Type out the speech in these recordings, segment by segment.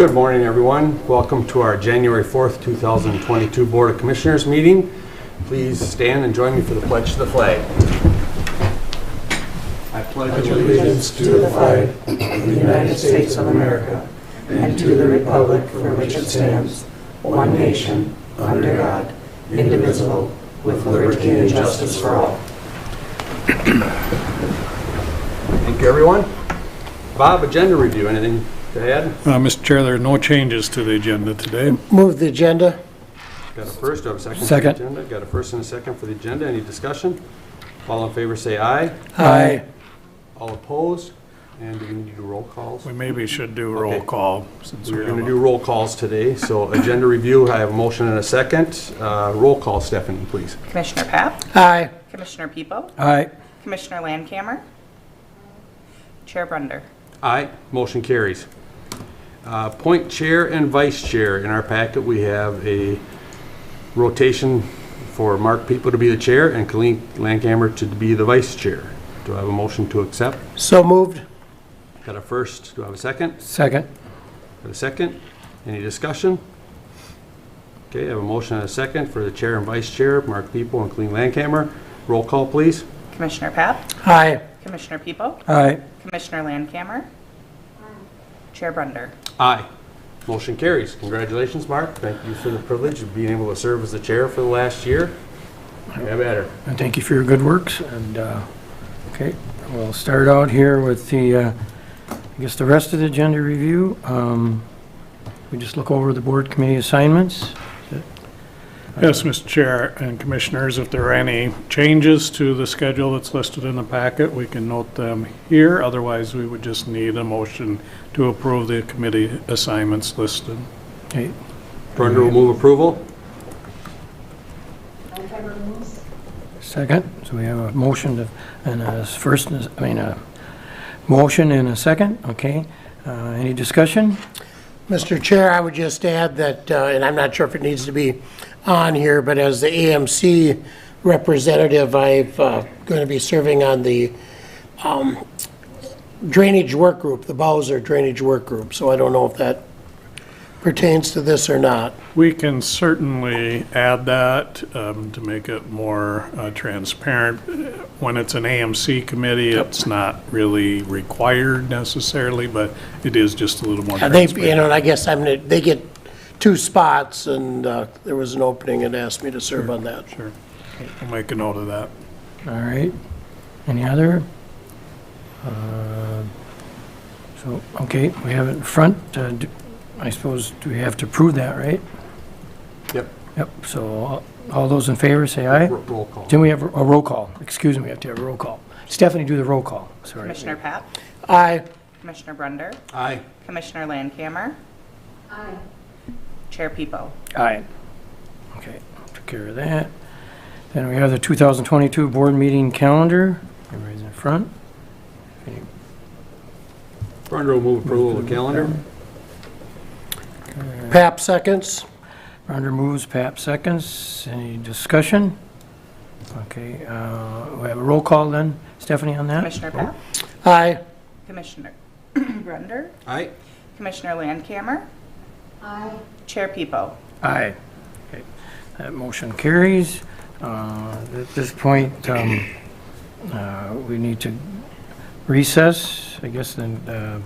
Good morning, everyone. Welcome to our January 4th, 2022 Board of Commissioners meeting. Please stand and join me for the pledge to the flag. I pledge allegiance to the flag of the United States of America and to the republic for which it stands, one nation, under God, indivisible, with liberty and justice for all. Thank you, everyone. Bob, agenda review. Anything to add? Mr. Chair, there are no changes to the agenda today. Move the agenda. Got a first, do I have a second? Second. For the agenda? Got a first and a second for the agenda. Any discussion? All in favor say aye. Aye. All opposed? And do we need to do roll calls? We maybe should do roll Okay. call. Since We're going to do roll calls today. So agenda review, I have a motion and a second. Roll call, Stephanie, please. Commissioner Papp, Aye. Commissioner Peepo, Aye. Commissioner Landcamer, Chair Brunder. Aye, motion carries. Appoint chair and vice chair. In our packet, we have a rotation for Mark People to be the chair and Colleen Landcamer to be the vice chair. Do I have a motion to accept? So moved. Got a first, do I have a second? Second. Got a second? Any discussion? Okay, I have a motion and a second for the chair and vice chair, Mark People and Colleen Landcamer. Roll call, please. Commissioner Papp, Aye. Commissioner Peepo, Aye. Commissioner Landcamer, Chair Brunder. Aye. Motion carries. Congratulations, Mark. Thank you for the privilege of being able to serve as the chair for the last year. Have at her. And thank you for your good works. And, okay, we'll start out here with the, I guess the rest of the agenda review. We just look over the board committee assignments. Yes, Mr. Chair and Commissioners, if there are any changes to the schedule that's listed in the packet, we can note them here. Otherwise, we would just need a motion to approve the committee assignments listed. Okay, Brunder will move approval. second. So we have a motion to, and a first, a motion and a second. Okay. Any discussion? Mr. Chair, I would just add that, and I'm not sure if it needs to be on here, but as the AMC representative, I'm going to be serving on the drainage work group, the Bowser Drainage Work Group. So I don't know if that pertains to this or not. We can certainly add that to make it more transparent. When it's an AMC committee, it's not really required necessarily, but it is just a little more They, transparent. you know, and I guess they get 2 spots, and there was an opening and asked me to serve on that. Sure. We'll make a note of that. All right. Any other? So, okay, we have it in front. I suppose, do we have to prove that, right? Yep. Yep, so all those in favor say aye. Roll call. Then we have a roll call. Excuse me, we have to have a roll call. Stephanie, do the roll call. Sorry. Commissioner Papp, Aye. Commissioner Brunder, Aye. Commissioner Landcamer, Chair Peepo. Aye. Okay, took care of that. Then we have the 2022 board meeting calendar. Everybody's in front. Brunder will move approval of the calendar. Pap seconds. Brunder moves, Pap seconds. Any discussion? Okay, we have a roll call then. Stephanie on that? Commissioner Papp, Aye. Commissioner Brunder, Aye. Commissioner Landcamer, Chair Peepo. Aye. Okay, that motion carries. At this point, we need to recess, I guess, then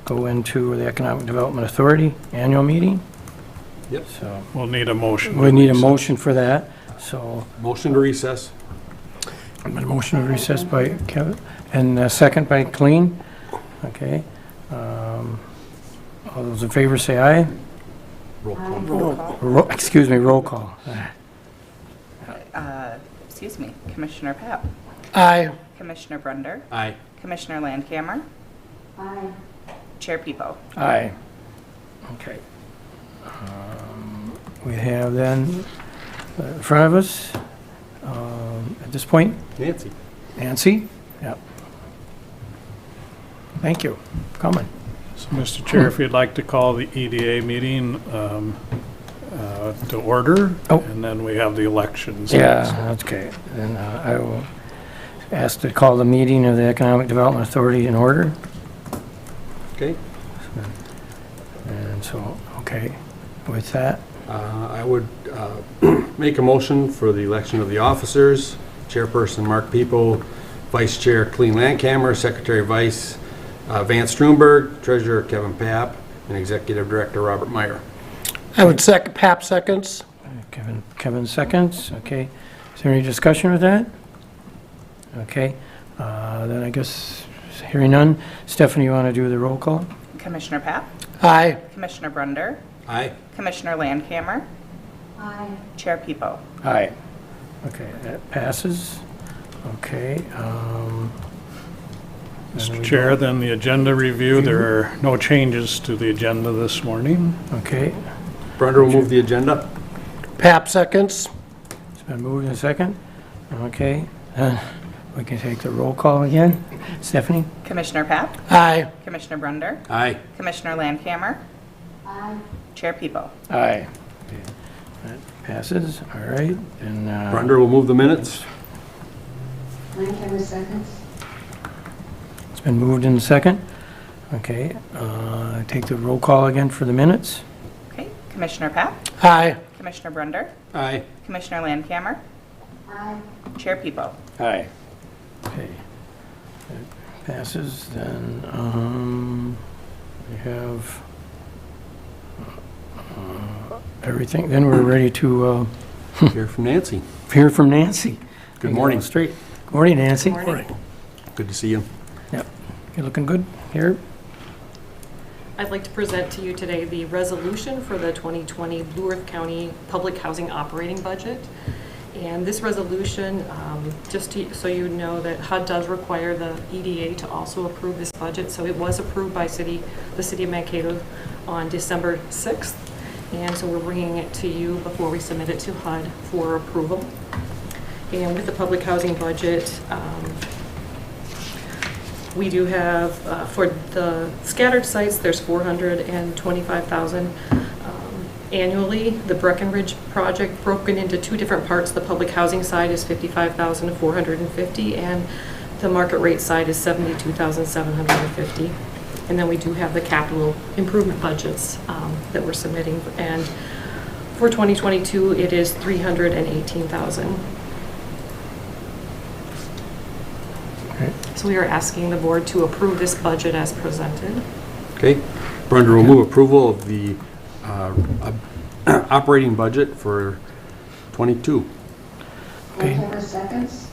go into the Economic Development Authority annual meeting. Yep. So We'll need a motion. we need a motion for that. So Motion to recess. a motion to recess by Kevin and a second by Colleen. Okay. All those in favor say aye. Roll call. Roll call. Excuse me, roll call. Excuse me, Commissioner Papp, Aye. Commissioner Brunder, Aye. Commissioner Landcamer, Chair Peepo. Aye. Okay. We have then in front of us, at this point, Nancy. Nancy? Yep. Thank you for coming. So, Mr. Chair, if you'd like to call the EDA meeting to order, Oh. and then we have the elections. Yeah, okay. Then I will ask to call the meeting of the Economic Development Authority in order. Okay. And And so, okay, with that, I would make a motion for the election of the officers. Chairperson Mark People, Vice Chair Colleen Landcamer, Secretary Vice Vance Struenberg, Treasurer Kevin Papp, and Executive Director Robert Meyer. I would second, Pap seconds. Kevin seconds, okay. Is there any discussion with that? Okay, then I guess, hearing none. Stephanie, you want to do the roll call? Commissioner Papp, Aye. Commissioner Brunder, Aye. Commissioner Landcamer. Aye. Chair People. Aye. Okay, that passes. Okay. Mr. Chair, then the agenda review, there are no changes to the agenda this morning. Okay, Brunder will move the agenda. Pap seconds. it's been moved in a second. Okay, we can take the roll call again. Stephanie? Commissioner Papp, Aye. Commissioner Brunder, Aye. Commissioner Landcamer. Aye. Chair People. Aye. Okay, that passes, all right, and, Brunder will move the minutes. Landcamer seconds. it's been moved in a second. Okay, take the roll call again for the minutes. Okay, Commissioner Papp, Aye. Commissioner Brunder, Aye. Commissioner Landcamer. Aye. Chair People. Aye. Okay, that passes, then, we have everything, then we're ready to Hear from Nancy. hear from Nancy. Good morning. Straight. Good morning, Nancy. Good to see you. Yep, you looking good here? I'd like to present to you today the resolution for the 2020 Blue Earth County Public Housing Operating Budget. And this resolution, so you know that HUD does require the EDA to also approve this budget. So it was approved by the city of Mankato on December 6th. And so we're bringing it to you before we submit it to HUD for approval. And with the public housing budget, we do have, for the scattered sites, there's $425,000 annually. The Breckenridge project broken into two different parts. The public housing side is $55,450 and the market rate side is $72,750. And then we do have the capital improvement budgets that we're submitting. And for 2022, it is $318,000. Okay. So we are asking the board to approve this budget as presented. Okay. Brunder will move approval of the operating budget for 22. Okay. Landcamer seconds.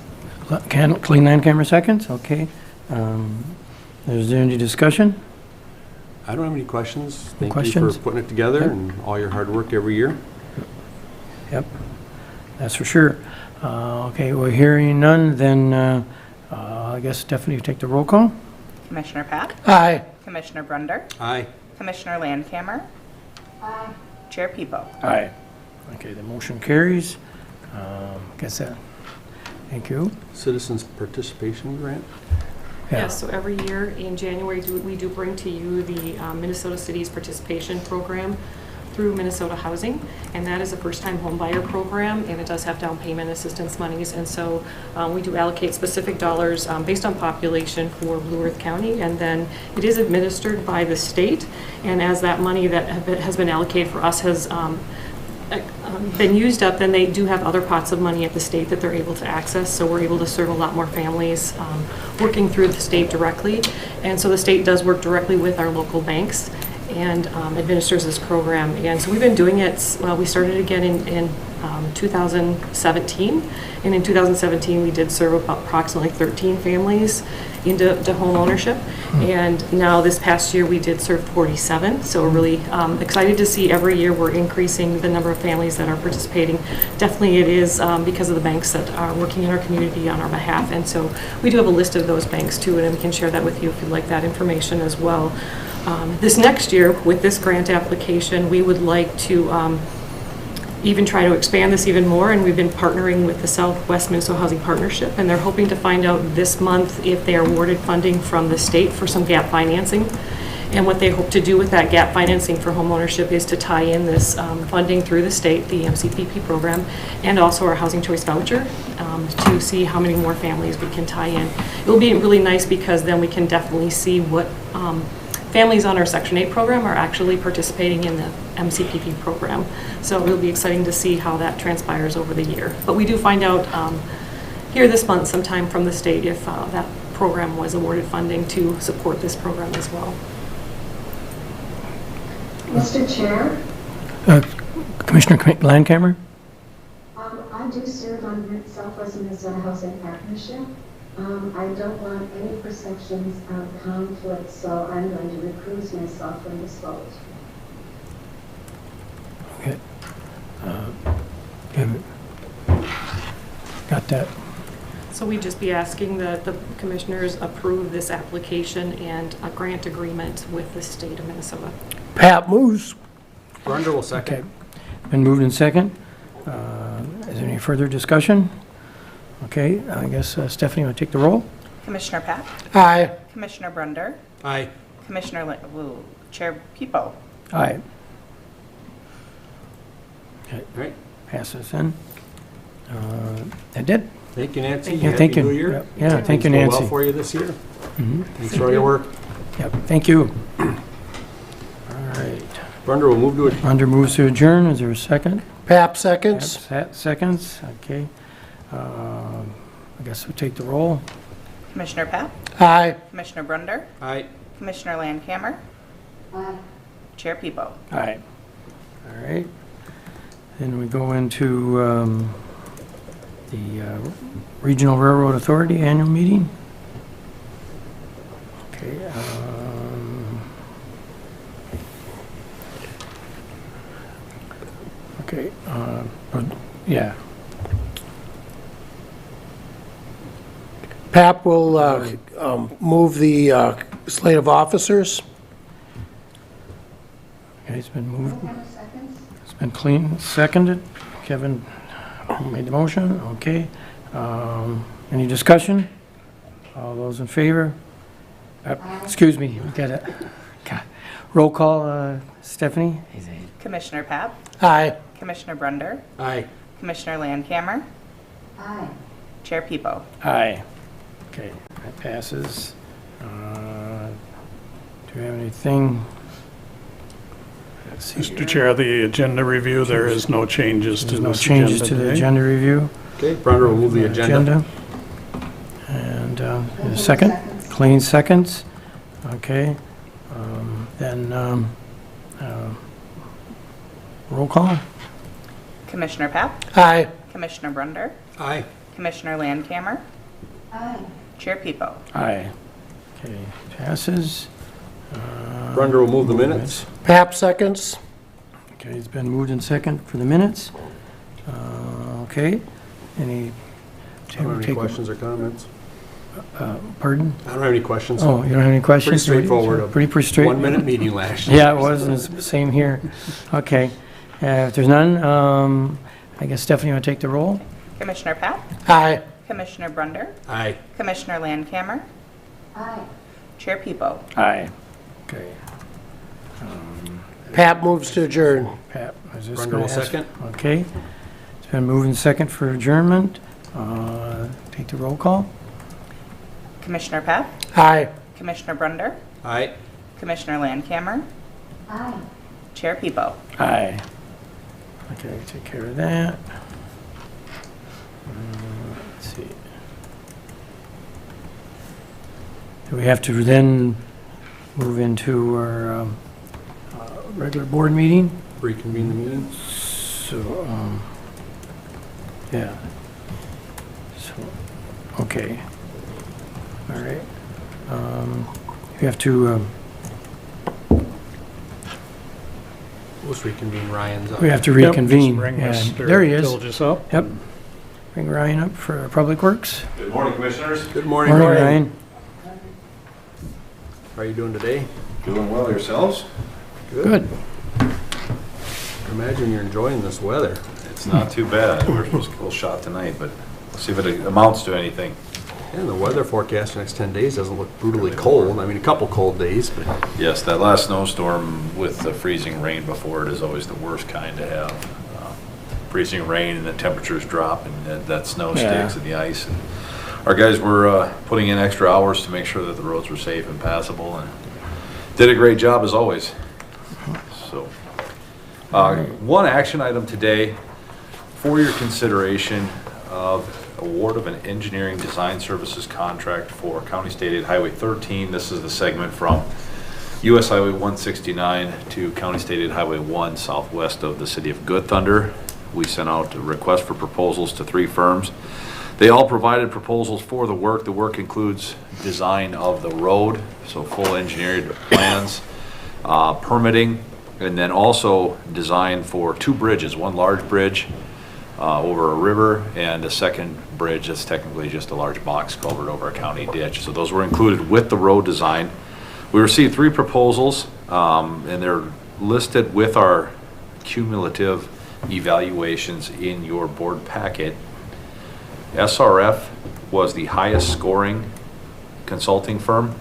Clean land camera seconds, okay. Is there any discussion? I don't have any questions. Thank you questions? for putting it together Yep. and all your hard work every year. Yep, that's for sure. Okay, we're hearing none, then I guess Stephanie, you take the roll call? Commissioner Papp, Aye. Commissioner Brunder, Aye. Commissioner Landcamer. Aye. Chair People. Aye. Okay, the motion carries. Guess that. Thank you. Citizens participation grant. Yeah. Yes, so every year in January, we do bring to you the Minnesota Cities Participation Program through Minnesota Housing, and that is a first-time home buyer program, and it does have down payment assistance monies, and so we do allocate specific dollars based on population for Blue Earth County, and then it is administered by the state, and as that money that has been allocated for us has been used up, then they do have other pots of money at the state that they're able to access, so we're able to serve a lot more families working through the state directly, and so the state does work directly with our local banks and administers this program. And so we've been doing it, well, we started again in 2017, and in 2017 we did serve about approximately 13 families into home ownership, and now this past year we did serve 47, so we're really excited to see every year we're increasing the number of families that are participating. Definitely it is because of the banks that are working in our community on our behalf, and so we do have a list of those banks too, and we can share that with you if you'd like that information as well. This next year, with this grant application, we would like to even try to expand this even more, and we've been partnering with the Southwest Minnesota Housing Partnership, and they're hoping to find out this month if they are awarded funding from the state for some gap financing. And what they hope to do with that gap financing for homeownership is to tie in this funding through the state, the MCPP program, and also our Housing Choice Voucher to see how many more families we can tie in. It will be really nice because then we can definitely see what families on our Section 8 program are actually participating in the MCPP program. So it'll be exciting to see how that transpires over the year. But we do find out here this month sometime from the state if that program was awarded funding to support this program as well. Mr. Chair, Commissioner Landcamer? I do serve on Southwest Minnesota Housing Partnership. I don't want any perceptions of conflict, so I'm going to recuse myself from this vote. Okay. Got that? So we'd just be asking that the commissioners approve this application and a grant agreement with the state of Minnesota. Pat moves. Brunder will second. Okay. Been moved in second. Is there any further discussion? Okay, I guess Stephanie will take the roll. Commissioner Pat? Aye. Commissioner Brunder? Aye. Chair Peepo? Aye. All right. Passes in. That did. Thank you, Nancy. Yeah, thank Happy you. New Year. Yeah, thank you, Things go Nancy. well for you this year. Mhm. Thanks for all your work. Yep, thank you. All right. Brunder will move to it. Under moves to adjourn, is there a second? Pap seconds. Seconds, okay. I guess we'll take the roll. Commissioner Pat? Aye. Commissioner Brunder? Aye. Commissioner Landcamer? Aye. Chair Peepo? Aye. All right. Then we go into the Regional Railroad Authority annual meeting. Okay. Okay. Yeah. Pap will move the slate of officers. Okay, it's been moved. Landcamer seconds. It's been seconded. Kevin made the motion, okay. Any discussion? All those in favor? Excuse me, we got it. Roll call, Stephanie? Commissioner Pat? Aye. Commissioner Brunder? Aye. Commissioner Landcamer? Aye. Chair Peepo? Aye. Okay, that passes. Do we have anything? Let's see Mr. here. Chair, the agenda review, there is no changes to There's no this changes agenda to the today. agenda review. Okay, Brunder will move the agenda. And a Landcamer second? seconds. Clean seconds. Okay. Then roll call. Commissioner Pat? Aye. Commissioner Brunder? Aye. Commissioner Landcamer? Aye. Chair Peepo? Aye. Okay, passes. Brunder will move the minutes. Pap seconds. Okay, it's been moved in second for the minutes. Okay, any? I don't have any questions or comments. Pardon? I don't have any questions. Oh, you don't have any questions? straightforward. Pretty straight. 1 minute meeting last year. Yeah, it was, and it's the same here. Okay, if there's none, I guess Stephanie will take the roll. Commissioner Pat? Aye. Commissioner Brunder? Aye. Commissioner Landcamer? Aye. Chair Peepo? Aye. Okay. Pap moves to adjourn. Pat, is this Brunder gonna will ask- second. Okay. It's been moved in second for adjournment. Take the roll call. Commissioner Pat? Aye. Commissioner Brunder? Aye. Commissioner Landcamer? Aye. Chair Peepo? Aye. Okay, take care of that. Let's see. Do we have to then move into our regular board meeting? Reconvene the meeting. So, yeah. So, okay. All right. We have to, Let's reconvene Ryan's up. we have to Yep, just reconvene. bring And Mr. there he is. Tilges up. Yep. Bring Ryan up for Public Works. Good morning, Commissioners. Good morning, Morning, Ryan. Ryan. How are you doing today? Doing well yourselves? Good. Imagine you're enjoying this weather. It's not too bad. We're supposed to get a little shot tonight, but we'll see if it amounts to anything. And the weather forecast the next 10 days doesn't look brutally cold. I mean, a couple cold days, but Yes, that last snowstorm with the freezing rain before it is always the worst kind to have. Freezing rain and the temperatures drop and that snow Yeah. sticks and the ice. And our guys were putting in extra hours to make sure that the roads were safe and passable, and Did a great job as always. So, one action item today for your consideration of award of an engineering design services contract for County State Aid Highway 13. This is the segment from US Highway 169 to County State Aid Highway 1 southwest of the city of Good Thunder. We sent out a request for proposals to 3 firms. They all provided proposals for the work. The work includes design of the road, so full engineered plans, permitting, and then also design for 2 bridges, one large bridge over a river and a second bridge that's technically just a large box culvert over a county ditch. So those were included with the road design. We received 3 proposals, and they're listed with our cumulative evaluations in your board packet. SRF was the highest scoring consulting firm,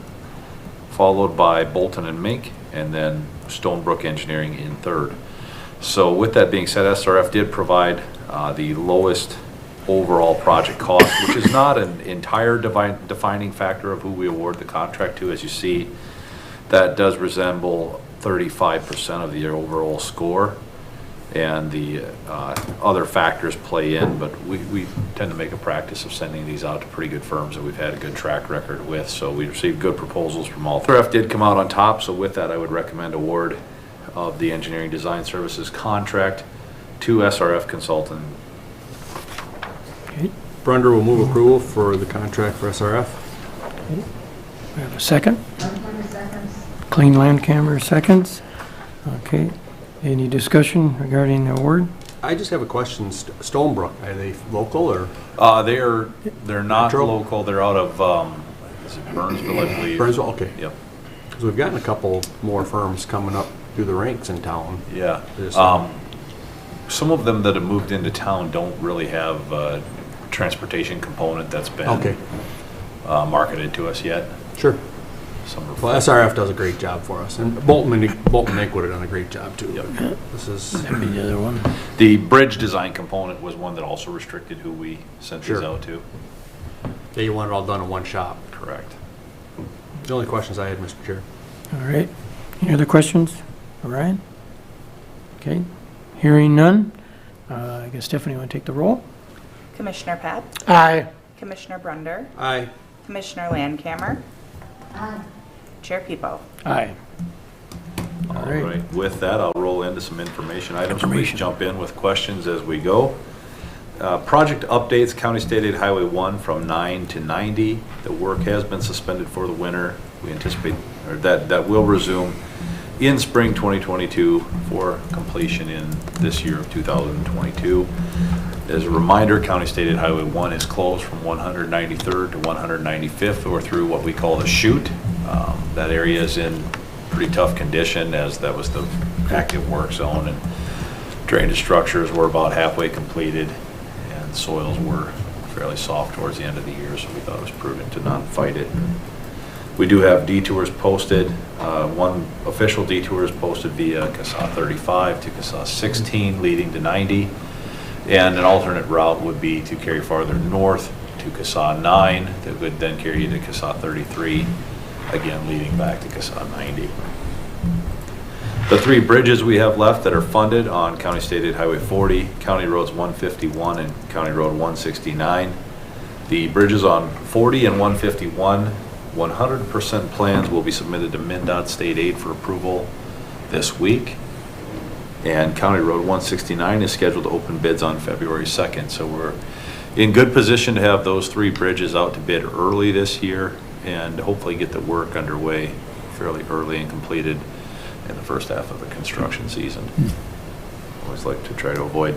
followed by Bolton and Mink, and then Stonebrook Engineering in third. So with that being said, SRF did provide the lowest overall project cost, which is not an entire defining factor of who we award the contract to. As you see, that does resemble 35% of the overall score, and the other factors play in, but we tend to make a practice of sending these out to pretty good firms that we've had a good track record with, so we received good proposals from all 3. SRF did come out on top, so with that I would recommend award of the engineering design services contract to SRF Consulting. Okay, Brunder will move approval for the contract for SRF. we have a second. Landcamer seconds. Clean Landcamer seconds. Okay, any discussion regarding the award? I just have a question. Stonebrook, are they local or? They're not Metro? local, they're out of, is it Burnsville, I believe? Burnsville, okay. Yep, Because we've gotten a couple more firms coming up through the ranks in town. yeah. This, Some of them that have moved into town don't really have a transportation component that's been Okay, marketed to us yet. sure. Some are Well, SRF does a great job for us, and Bolton Inc. would have done a great job too. Yep. This is, That'd be the other one. The bridge design component was one that also restricted who we sent these Sure. out to. yeah, you want it all done in one shop. Correct. The only questions I had, Mr. Chair. All right, any other questions? Ryan? Okay, hearing none. I guess Stephanie, want to take the roll? Commissioner Pat? Aye. Commissioner Brunder? Aye. Commissioner Landcamer? Aye. Chair Pipo? Aye. All right. right, with that, I'll roll into some information items. Please Information. jump in with questions as we go. Project updates, County State Aid Highway 1 from 9 to 90. The work has been suspended for the winter. We anticipate or that will resume in spring 2022 for completion in this year of 2022. As a reminder, County State Aid Highway 1 is closed from 193rd to 195th or through what we call the chute. That area is in pretty tough condition as that was the active work zone, and drainage structures were about halfway completed and soils were fairly soft towards the end of the year, so we thought it was prudent to not fight it. We do have detours posted. One official detour is posted via CSA 35 to CSA 16 leading to 90. And an alternate route would be to carry farther north to CSA 9 that would then carry you to CSA 33, again leading back to CSA 90. The 3 bridges we have left that are funded on County State Aid Highway 40, County Roads 151 and County Road 169. The bridges on 40 and 151, 100% plans will be submitted to MnDOT State Aid for approval this week. And County Road 169 is scheduled to open bids on February 2nd. So we're in good position to have those 3 bridges out to bid early this year and hopefully get the work underway fairly early and completed in the first half of the construction season. Always like to try to avoid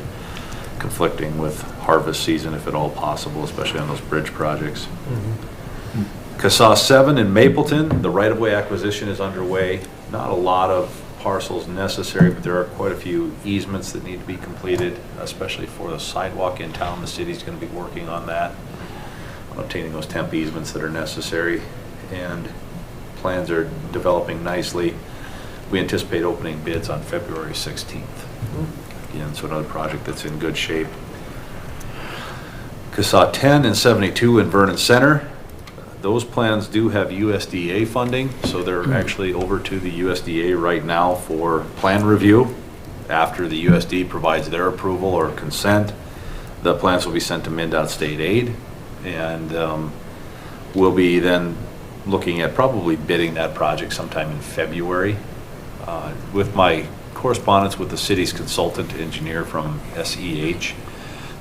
conflicting with harvest season if at all possible, especially on those bridge projects. CSA 7 in Mapleton, the right-of-way acquisition is underway. Not a lot of parcels necessary, but there are quite a few easements that need to be completed, especially for the sidewalk in town. The city's going to be working on that, on obtaining those temp easements that are necessary, and plans are developing nicely. We anticipate opening bids on February 16th. Again, so another project that's in good shape. CSA 10 and 72 in Vernon Center. those plans do have USDA funding, so they're actually over to the USDA right now for plan review. After the USD provides their approval or consent, the plans will be sent to MnDOT state aid, and we'll be then looking at probably bidding that project sometime in February. With my correspondence with the city's consultant engineer from SEH,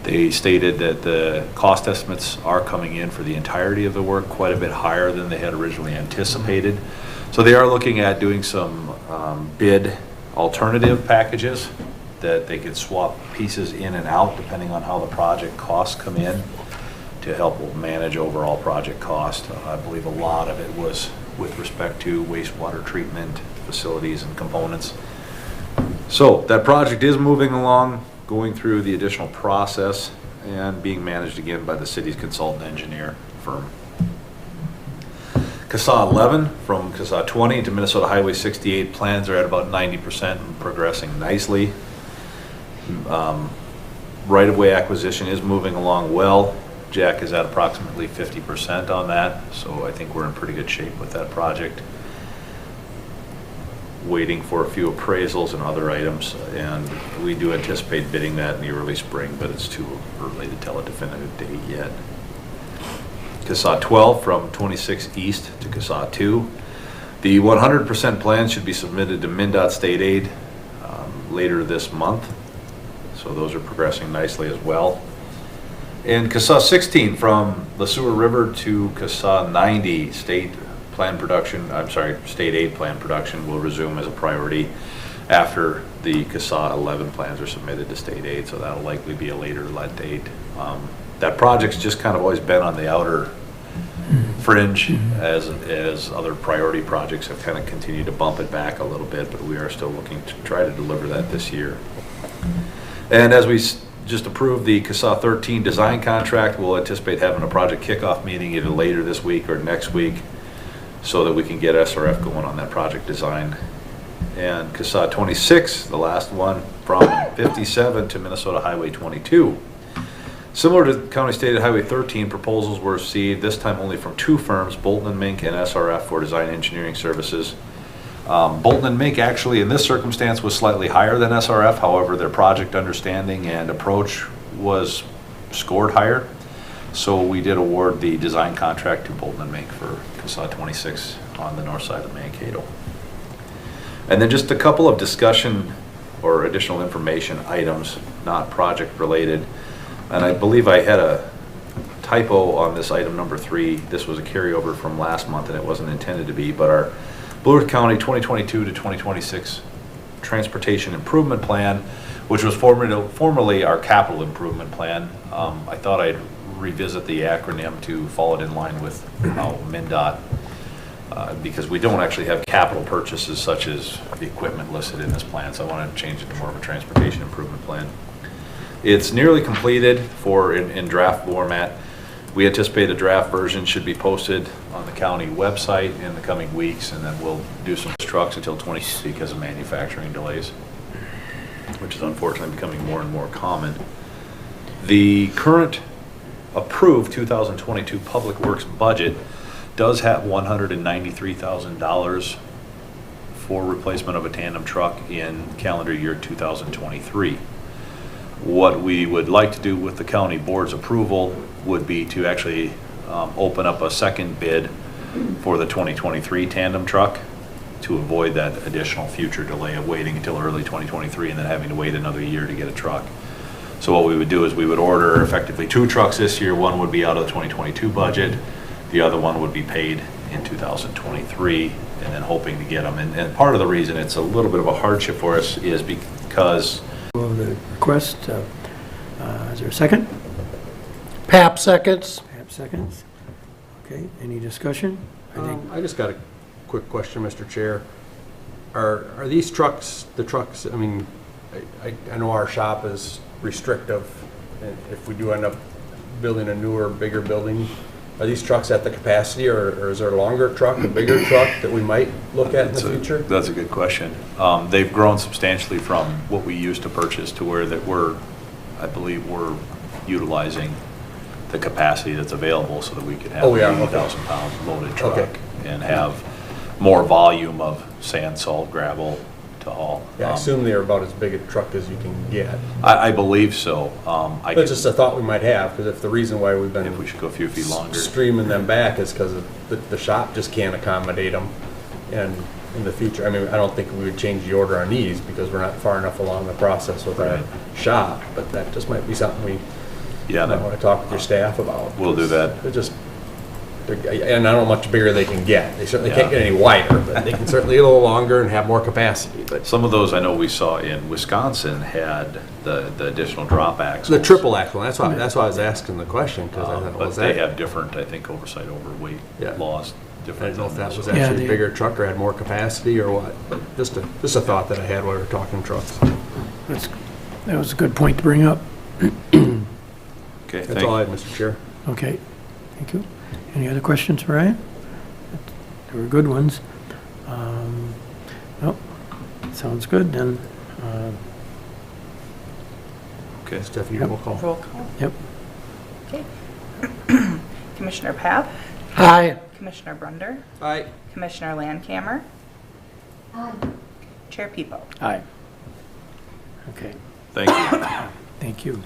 they stated that the cost estimates are coming in for the entirety of the work quite a bit higher than they had originally anticipated. So they are looking at doing some bid alternative packages that they could swap pieces in and out depending on how the project costs come in to help manage overall project cost. I believe a lot of it was with respect to wastewater treatment facilities and components. So that project is moving along, going through the additional process and being managed again by the city's consultant engineer firm. CSA 11 from CSA 20 to Minnesota Highway 68 plans are at about 90% and progressing nicely. Right-of-way acquisition is moving along well. Jack is at approximately 50% on that, so I think we're in pretty good shape with that project. Waiting for a few appraisals and other items, and we do anticipate bidding that in the early spring, but it's too early to tell a definitive date yet. CSA 12 from 26 East to CSA 2. The 100% plan should be submitted to MnDOT state aid later this month, so those are progressing nicely as well. And CSA 16 from the Sewer River to CSA 90 state aid plan production will resume as a priority after the CSA 11 plans are submitted to state aid, so that'll likely be a later let date. That project's just kind of always been on the outer fringe as other priority projects have kind of continued to bump it back a little bit, but we are still looking to try to deliver that this year. And as we just approved the CSA 13 design contract, we'll anticipate having a project kickoff meeting either later this week or next week, so that we can get SRF going on that project design. And CSA 26, the last one from 57 to Minnesota Highway 22. Similar to County State Highway 13, proposals were received, this time only from two firms, Bolton & Mink and SRF for design engineering services. Bolton & Mink actually in this circumstance was slightly higher than SRF, however their project understanding and approach was scored higher. So we did award the design contract to Bolton & Mink for CSA 26 on the north side of Mankato. And then just a couple of discussion or additional information items, not project related. And I believe I had a typo on this item number 3. This was a carryover from last month and it wasn't intended to be, but our Blue Earth County 2022 to 2026 Transportation Improvement Plan, which was formerly our Capital Improvement Plan. I thought I'd revisit the acronym to fall it in line with how MnDOT, because we don't actually have capital purchases such as the equipment listed in this plan, so I want to change it to more of a transportation improvement plan. It's nearly completed in draft format. We anticipate a draft version should be posted on the county website in the coming weeks, and then we'll do some trucks until 20 because of manufacturing delays, which is unfortunately becoming more and more common. The current approved 2022 Public Works budget does have $193,000 for replacement of a tandem truck in calendar year 2023. What we would like to do with the county board's approval would be to actually open up a second bid for the 2023 tandem truck to avoid that additional future delay of waiting until early 2023 and then having to wait another year to get a truck. So what we would do is we would order effectively 2 trucks this year. One would be out of the 2022 budget. The other one would be paid in 2023, and then hoping to get them. And part of the reason it's a little bit of a hardship for us is because Of the request, is there a second? Pap seconds. Pap seconds. Okay, any discussion? I just got a quick question, Mr. Chair. Are these trucks, the trucks, I mean, I know our shop is restrictive, and if we do end up building a newer, bigger building, are these trucks at the capacity, or is there a longer truck, a bigger truck that we might look at in the future? That's a good question. They've grown substantially from what we used to purchase to where that I believe we're utilizing the capacity that's available so that we could have Oh, we are, an okay. 80,000-pound loaded truck Okay. and have more volume of sand, salt, gravel to haul. Yeah, I assume they're about as big a truck as you can get. I believe so. That's just a thought we might have, because if the reason why we've If we been should go a few feet longer. streaming them back is because the shop just can't accommodate them. And in the future, I mean, I don't think we would change the order on these because we're not far enough along the process with our Right. shop, but that just might be something we Yeah, might want to talk with your staff about. We'll do that. They're just, and I don't know how much bigger they can get. They certainly can't Yeah. get any wider, but they can certainly get a little longer and have more capacity, but. Some of those I know we saw in Wisconsin had the additional drop axles. The triple axle, that's why I was asking the question, because I thought, But was they that? have different, I think, oversight overweight Yeah. laws. I Different didn't know if that was than- actually they- a bigger truck or had more capacity or what, but just a thought that I had while we were talking trucks. That was a good point to bring up. Okay, That's all I had, Mr. Chair. Okay, thank you. Any other questions, Ryan? They were good ones. No, sounds good, then. Okay. Stephanie, Yep. roll call. Roll call. Yep. Okay. Commissioner Papp, Aye. Commissioner Brunder, Aye. Commissioner Landcamer, Aye. Chair Pipo. Aye. Okay, Thank you. thank you.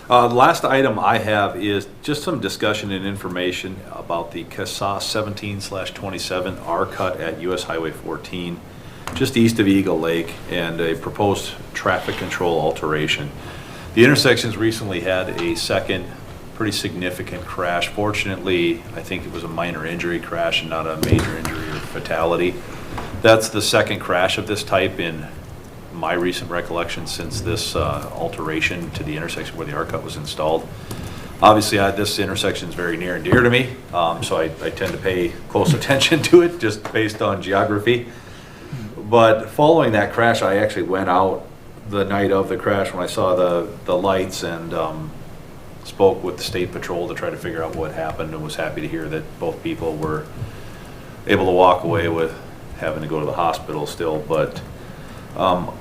The last item I have is just some discussion and information about the CASA 17/27 R cut at US Highway 14, just east of Eagle Lake, and a proposed traffic control alteration. The intersection's recently had a second pretty significant crash. Fortunately, I think it was a minor injury crash and not a major injury or fatality. That's the second crash of this type in my recent recollection since this alteration to the intersection where the R cut was installed. Obviously, this intersection is very near and dear to me, so I tend to pay close attention to it just based on geography. But following that crash, I actually went out the night of the crash when I saw the lights and spoke with the state patrol to try to figure out what happened, and was happy to hear that both people were able to walk away with having to go to the hospital still. But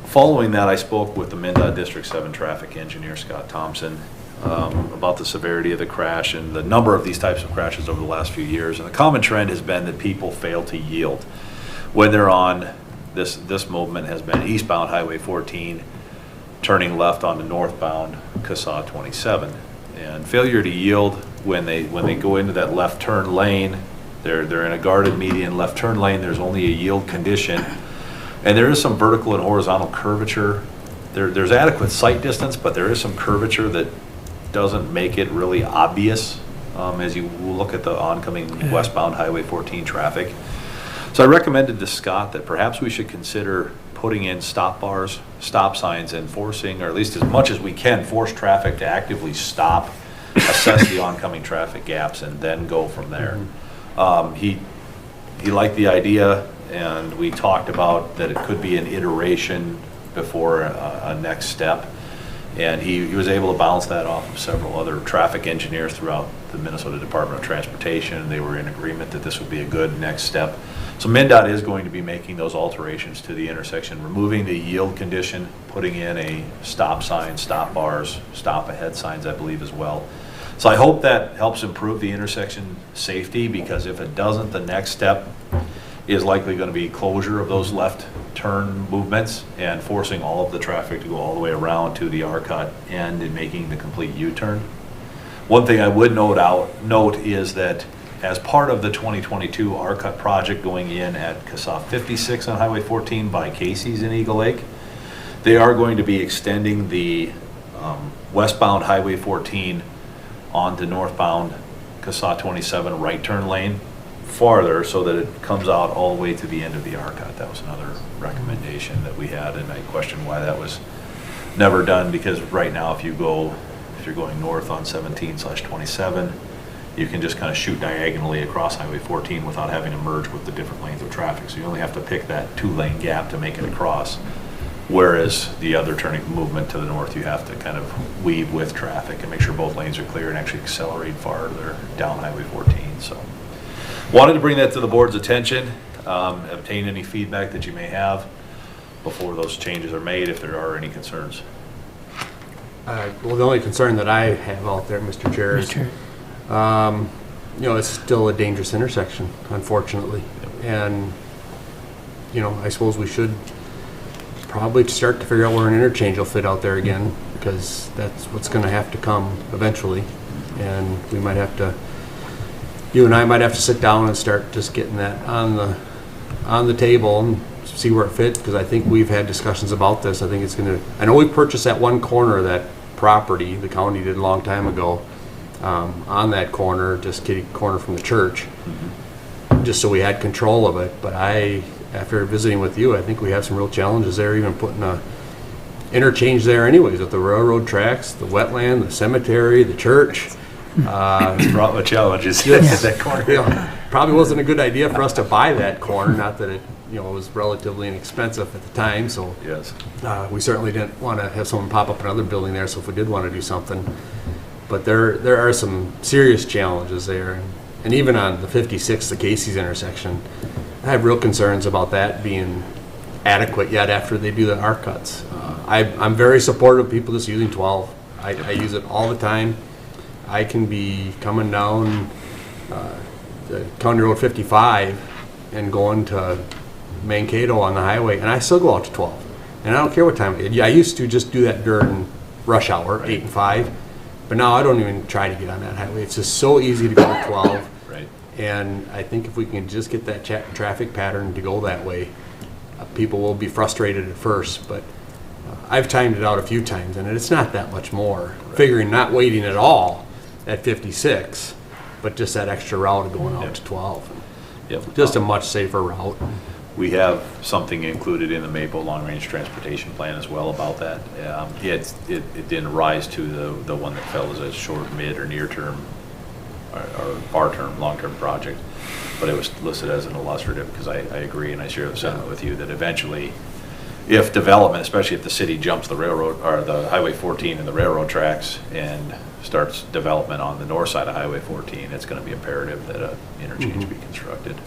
following that, I spoke with the MnDOT District 7 traffic engineer, Scott Thompson, about the severity of the crash and the number of these types of crashes over the last few years. And the common trend has been that people fail to yield when they're on this movement has been eastbound Highway 14, turning left onto northbound CASA 27. And failure to yield when they go into that left turn lane, they're in a guarded median left turn lane, there's only a yield condition. And there is some vertical and horizontal curvature. There's adequate sight distance, but there is some curvature that doesn't make it really obvious as you look at the oncoming westbound Highway 14 traffic. So I recommended to Scott that perhaps we should consider putting in stop bars, stop signs, and forcing, or at least as much as we can, force traffic to actively stop, assess the oncoming traffic gaps, and then go from there. He liked the idea, and we talked about that it could be an iteration before a next step. And he was able to bounce that off of several other traffic engineers throughout the Minnesota Department of Transportation. They were in agreement that this would be a good next step. So MnDOT is going to be making those alterations to the intersection, removing the yield condition, putting in a stop sign, stop bars, stop ahead signs, I believe, as well. So I hope that helps improve the intersection safety, because if it doesn't, the next step is likely going to be closure of those left turn movements and forcing all of the traffic to go all the way around to the R cut end and making the complete U-turn. One thing I would note is that as part of the 2022 R cut project going in at CASA 56 on Highway 14 by Casey's in Eagle Lake, they are going to be extending the westbound Highway 14 onto northbound CASA 27 right turn lane farther so that it comes out all the way to the end of the R cut. That was another recommendation that we had, and I questioned why that was never done, because right now if you're going north on 17/27, you can just kind of shoot diagonally across Highway 14 without having to merge with the different lanes of traffic. So you only have to pick that 2-lane gap to make it across. Whereas the other turning movement to the north, you have to kind of weave with traffic and make sure both lanes are clear and actually accelerate farther down Highway 14. So wanted to bring that to the board's attention, obtain any feedback that you may have before those changes are made, if there are any concerns. Well, the only concern that I have out there, Mr. Chair, is It's still a dangerous intersection, unfortunately. And, I suppose we should probably start to figure out where an interchange will fit out there again, because that's what's going to have to come eventually. And we might have to, you and I might have to sit down and start just getting that on the table and see where it fits, because I think we've had discussions about this. I think it's going to, I know we purchased that one corner of that property, the county did a long time ago, on that corner, just kitty corner from the church, just so we had control of it. But after visiting with you, I think we have some real challenges there, even putting a interchange there anyways, with the railroad tracks, the wetland, the cemetery, the church. Brought with challenges Yes. at that corner. Probably wasn't a good idea for us to buy that corner, not that it was relatively inexpensive at the time, so Yes. we certainly didn't want to have someone pop up another building there, so if we did want to do something. But there are some serious challenges there. And even on the 56, the Casey's intersection, I have real concerns about that being adequate yet after they do the arc cuts. I'm very supportive of people just using 12. I use it all the time. I can be coming down the County Road 55 and going to Mankato on the highway, and I still go out to 12. And I don't care what time. I used to just do that during rush hour, 8 and 5. But now I don't even try to get on that highway. It's just so easy to go to 12. Right. And I think if we can just get that traffic pattern to go that way, people will be frustrated at first, but I've timed it out a few times, and it's not that much more. Right. Figuring not waiting at all at 56, but just that extra route of going out to 12. Yep. Just a much safer route. We have something included in the Maple Long Range Transportation Plan as well about that. It didn't rise to the one that fell as a short, mid, or near term, or far term, long term project, but it was listed as an illustrative, because I agree, and I share the sentiment with you that eventually, if development, especially if the city jumps the railroad or the Highway 14 and the railroad tracks and starts development on the north side of Highway 14, it's going to be imperative that an interchange be constructed.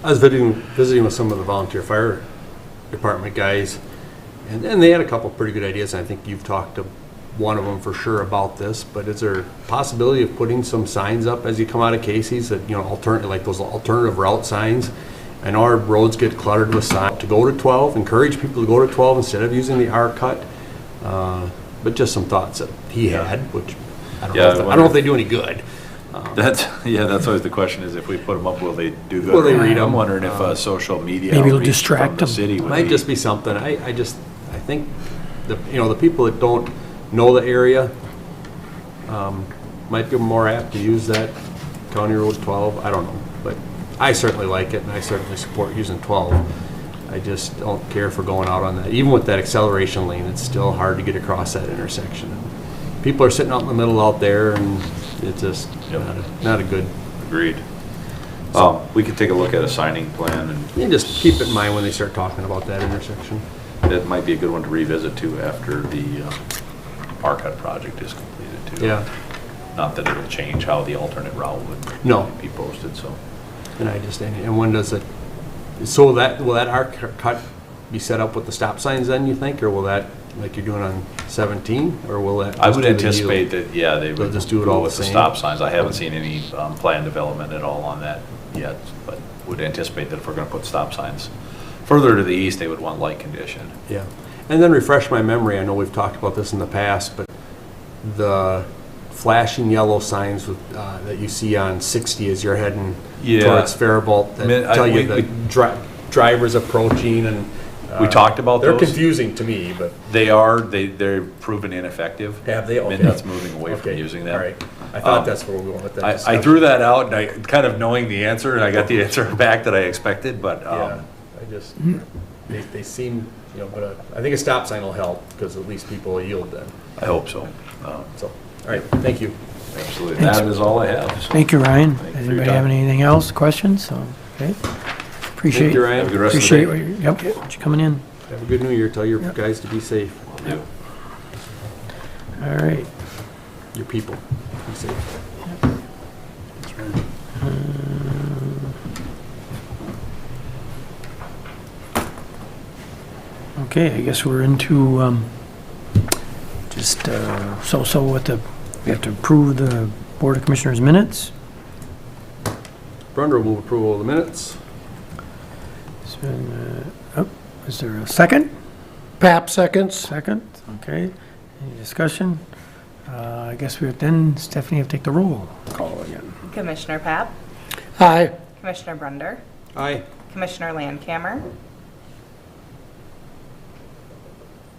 I was visiting with some of the volunteer fire department guys, and they had a couple pretty good ideas. And I think you've talked to one of them for sure about this. But is there a possibility of putting some signs up as you come out of Casey's that like those alternative route signs? I know our roads get cluttered with signs to go to 12. Encourage people to go to 12 instead of using the R cut. But just some thoughts that he had, which I don't know if they do any good. That's always the question, is if we put them up, will they do good? Will they read them? I'm wondering if social media Maybe it'll outreach distract from the them. city would Might just be something. I think the people that don't know the area might be more apt to use that County Road 12. I don't know, but I certainly like it, and I certainly support using 12. I just don't care for going out on that. Even with that acceleration lane, it's still hard to get across that intersection. People are sitting out in the middle out there, and it's just not a good. Agreed. We could take a look at a signing plan, and You just keep it in mind when they start talking about that intersection. that might be a good one to revisit too after the R-Cut project is completed too. Yeah. Not that it'll change how the alternate route would be posted, so. And when does it? So will that arc cut be set up with the stop signs then, you think, or will that, like you're doing on 17, or will that? I just would do the anticipate yield? that, yeah, they They'll would just do it all with the the same? stop signs. I haven't seen any plan development at all on that yet, but would anticipate that if we're gonna put stop signs further to the east, they would want light condition. Yeah, and then refresh my memory. I know we've talked about this in the past, but the flashing yellow signs that you see on 60 as you're heading towards Faribault that tell you the drivers approaching, and we talked about they're those. confusing to me, but They're proven ineffective. have they? Okay. MnDOT's moving away from using them. All right, I thought that's where we were going with that. I discussion. threw that out, and I kind of knowing the answer, and I got the answer back that I expected, but Yeah, I just they seem but I think a stop sign will help because at least people will yield then. I hope so. So, all right, thank you. Absolutely. Thanks. That is all I have. So. Thank you, Ryan. Thank you for your Anybody time. have anything else, questions? So, okay. Appreciate, Thank you, Ryan. Have a good rest of the appreciate day. what you coming in. Have a good New Year. Tell your guys to be safe. Yeah. All right. Your people, be safe. Okay, I guess we're into, we have to approve the Board of Commissioners minutes. Brunder will move approval of the minutes. It's been, is there a second? Pap seconds. Second, okay. Any discussion? I guess we would then, Stephanie, have to take the roll call again. Commissioner Pap, Aye. Commissioner Brunder, Aye. Commissioner Landcamer.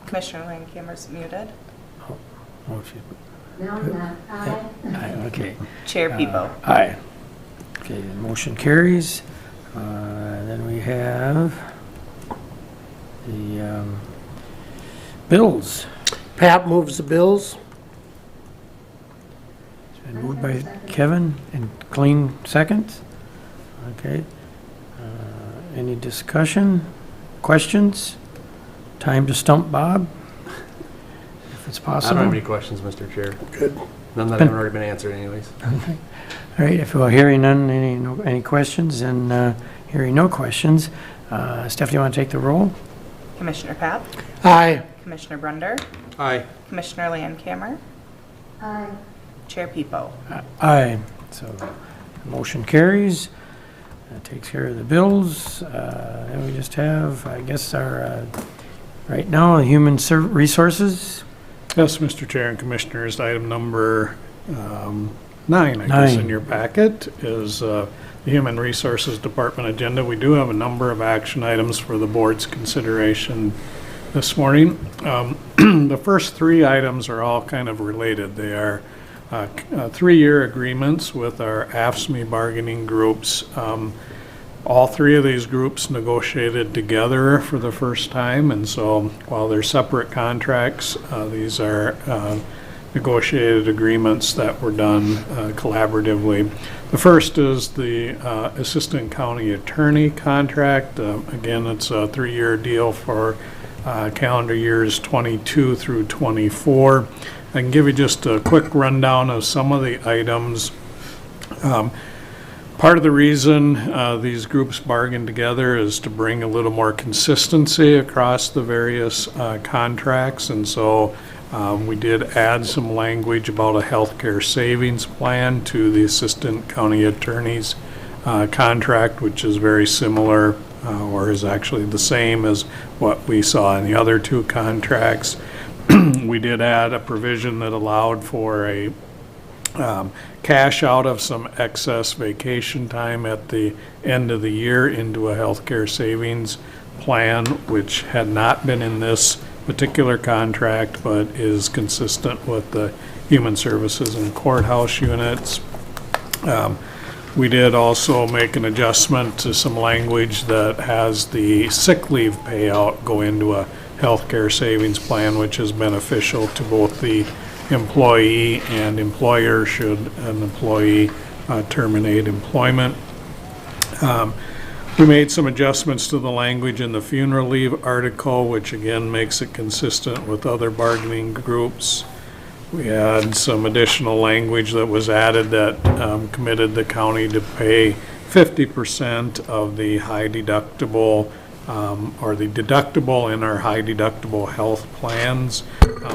Commissioner Landcamer's muted. Oh, she- No, I'm not. Aye. Aye, okay. Chair Pipo. Aye. Okay, the motion carries. Then we have the bills. Pap moves the bills. It's been moved by Kevin and Colleen second. Okay. Any discussion, questions? Time to stump Bob, if it's I possible. don't have any questions, Mr. Chair. Good. None that haven't already been answered anyways. All right, if we're hearing none, any questions, and hearing no questions, Stephanie, you want to take the roll? Commissioner Pap, Aye. Commissioner Brunder, Aye. Commissioner Landcamer, Aye. Chair Pipo. Aye. So, the motion carries. That takes care of the bills. And we just have, I guess, our, right now, human resources. Yes, Mr. Chair and Commissioners, item number 9, I guess, Nine. in your packet is the Human Resources Department agenda. We do have a number of action items for the board's consideration this morning. The first 3 items are all kind of related. They are 3-year agreements with our AFSCME bargaining groups. All 3 of these groups negotiated together for the first time, and so while they're separate contracts, these are negotiated agreements that were done collaboratively. The first is the Assistant County Attorney contract. Again, it's a 3-year deal for calendar years 22 through 24. I can give you just a quick rundown of some of the items. Part of the reason these groups bargain together is to bring a little more consistency across the various contracts, and so we did add some language about a healthcare savings plan to the Assistant County Attorney's contract, which is very similar or is actually the same as what we saw in the other 2 contracts. We did add a provision that allowed for a cash out of some excess vacation time at the end of the year into a healthcare savings plan, which had not been in this particular contract, but is consistent with the human services and courthouse units. We did also make an adjustment to some language that has the sick leave payout go into a healthcare savings plan, which is beneficial to both the employee and employer should an employee terminate employment. We made some adjustments to the language in the funeral leave article, which again makes it consistent with other bargaining groups. We had some additional language that was added that committed the county to pay 50% of the high deductible or the deductible in our high deductible health plans.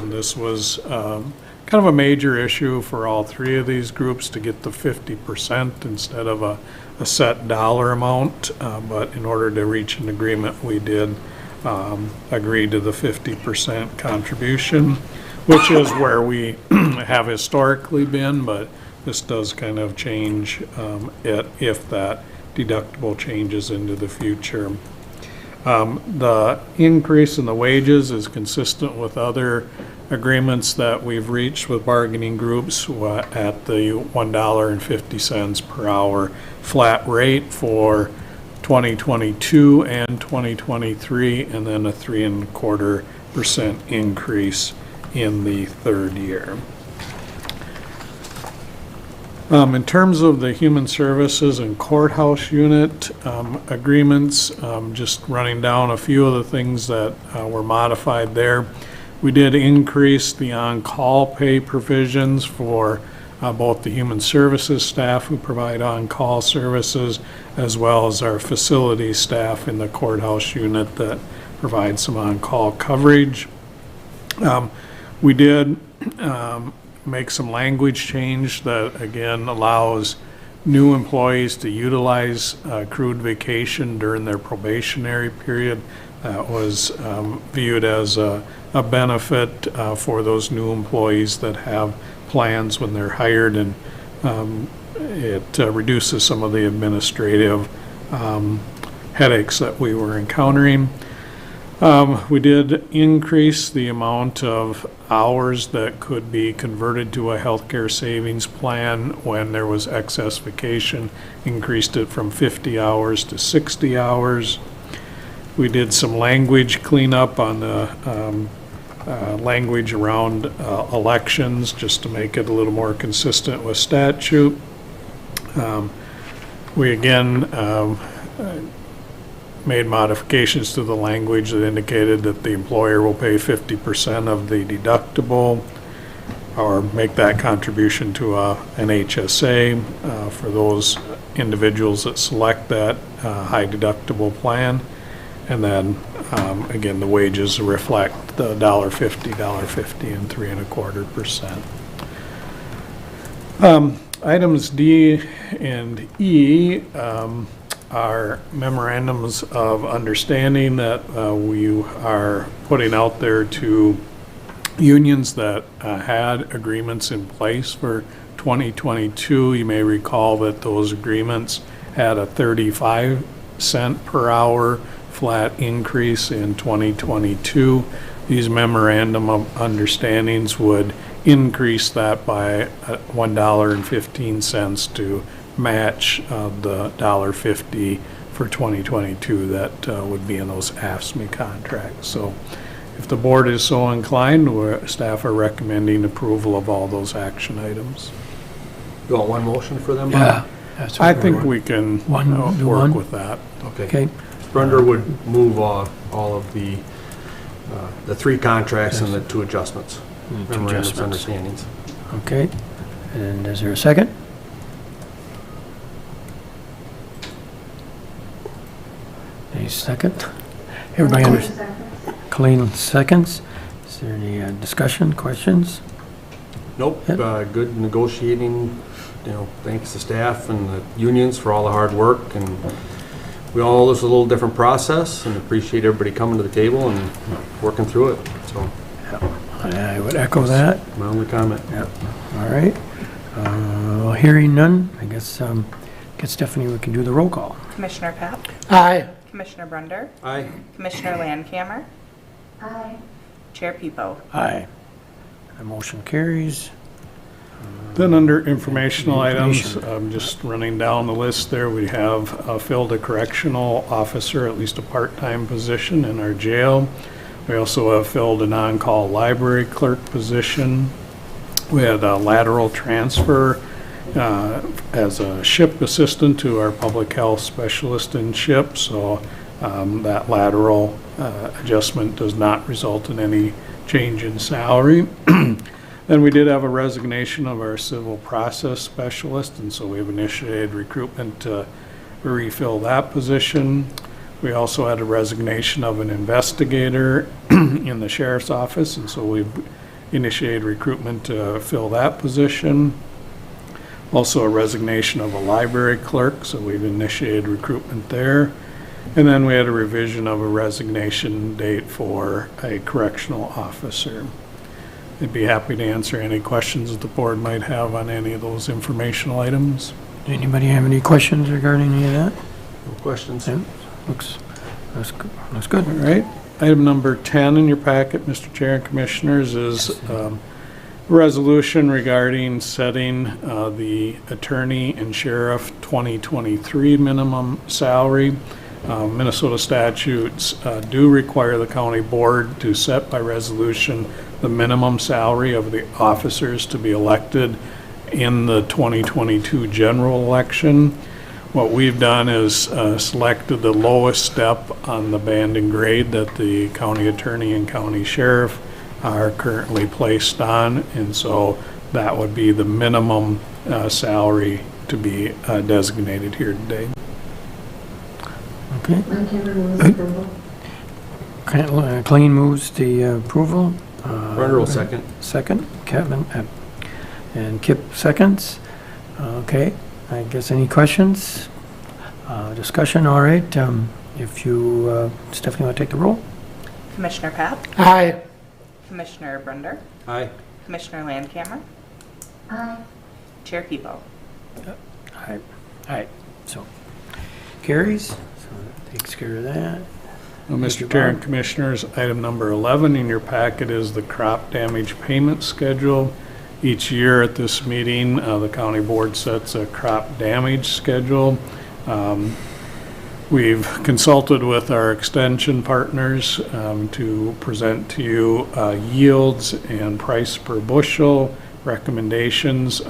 This was kind of a major issue for all 3 of these groups to get the 50% instead of a set dollar amount, but in order to reach an agreement, we did agree to the 50% contribution, which is where we have historically been, but this does kind of change it if that deductible changes into the future. The increase in the wages is consistent with other agreements that we've reached with bargaining groups at the $1.50 per hour flat rate for 2022 and 2023, and then a 3.25% increase in the 3rd year. In terms of the human services and courthouse unit agreements, just running down a few of the things that were modified there. We did increase the on-call pay provisions for both the human services staff who provide on-call services, as well as our facility staff in the courthouse unit that provide some on-call coverage. We did make some language change that, again, allows new employees to utilize accrued vacation during their probationary period. That was viewed as a benefit for those new employees that have plans when they're hired, and it reduces some of the administrative headaches that we were encountering. We did increase the amount of hours that could be converted to a healthcare savings plan when there was excess vacation, increased it from 50 hours to 60 hours. We did some language cleanup on the language around elections, just to make it a little more consistent with statute. We again made modifications to the language that indicated that the employer will pay 50% of the deductible or make that contribution to an HSA for those individuals that select that high deductible plan. And then, again, the wages reflect the $1.50, and 3.25%. Items D and E are memorandums of understanding that we are putting out there to unions that had agreements in place for 2022. You may recall that those agreements had a 35-cent per hour flat increase in 2022. These memorandum of understandings would increase that by $1.15 to match the $1.50 for 2022 that would be in those AFSCME contracts. So if the board is so inclined, staff are recommending approval of all those action items. You want one motion for them? Yeah. that's what I we think want. we can Do work one? with that. Okay, Brenda would move all of the 3 contracts and the 2 adjustments. Memorandums of adjustments. understandings. okay. And is there a second? Any second? Everybody Colleen seconds. Is there any discussion, questions? Nope, Yep. good negotiating, thanks to staff and the unions for all the hard work, and we all know this is a little different process, and appreciate everybody coming to the table and working through it, so, I would echo that. my only comment. Yep. All right. Hearing none, I guess, Stephanie, we can do the roll call. Commissioner Pap? Aye. Commissioner Brunder? Aye. Commissioner Landcamer? Aye. Chair Pipo? Aye. The motion carries. Then under informational items, Information. just running down the list there, we have filled a correctional officer, at least a part-time position in our jail. We also have filled an on-call library clerk position. We had a lateral transfer as a SHIP assistant to our public health specialist in SHIP, so that lateral adjustment does not result in any change in salary. Then we did have a resignation of our civil process specialist, and so we've initiated recruitment to refill that position. We also had a resignation of an investigator in the sheriff's office, and so we've initiated recruitment to fill that position. Also a resignation of a library clerk, so we've initiated recruitment there. And then we had a revision of a resignation date for a correctional officer. I'd be happy to answer any questions that the board might have on any of those informational items. Anybody have any questions regarding any of that? No questions? Yeah, looks good. All right. Item number 10 in your packet, Mr. Chair and Commissioners, is a resolution regarding setting the attorney and sheriff 2023 minimum salary. Minnesota statutes do require the county board to set by resolution the minimum salary of the officers to be elected in the 2022 general election. What we've done is selected the lowest step on the band and grade that the county attorney and county sheriff are currently placed on, and so that would be the minimum salary to be designated here today. Okay. Landcamer moves approval. Colleen moves the approval. Brenda will second. Second. Kevin. and Kip seconds. Okay, I guess any questions? Discussion, all right. If you, Stephanie, want to take the roll? Commissioner Pap, Aye. Commissioner Brunder, Aye. Commissioner Landcamer, Aye. Chair Pipo. Aye. Aye. So, carries, so that takes care of that. Well, Thank you, Mr. Chair and Bob. Commissioners, item number 11 in your packet is the crop damage payment schedule. Each year at this meeting, the county board sets a crop damage schedule. We've consulted with our extension partners to present to you yields and price per bushel recommendations.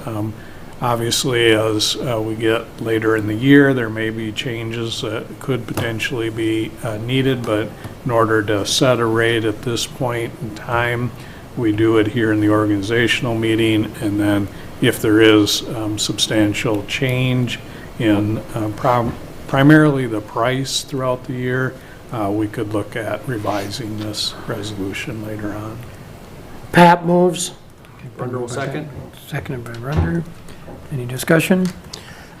Obviously, as we get later in the year, there may be changes that could potentially be needed, but in order to set a rate at this point in time, we do it here in the organizational meeting, and then if there is substantial change in primarily the price throughout the year, we could look at revising this resolution later on. Pap moves. Brunder will second. Seconded by Brunder. Any discussion?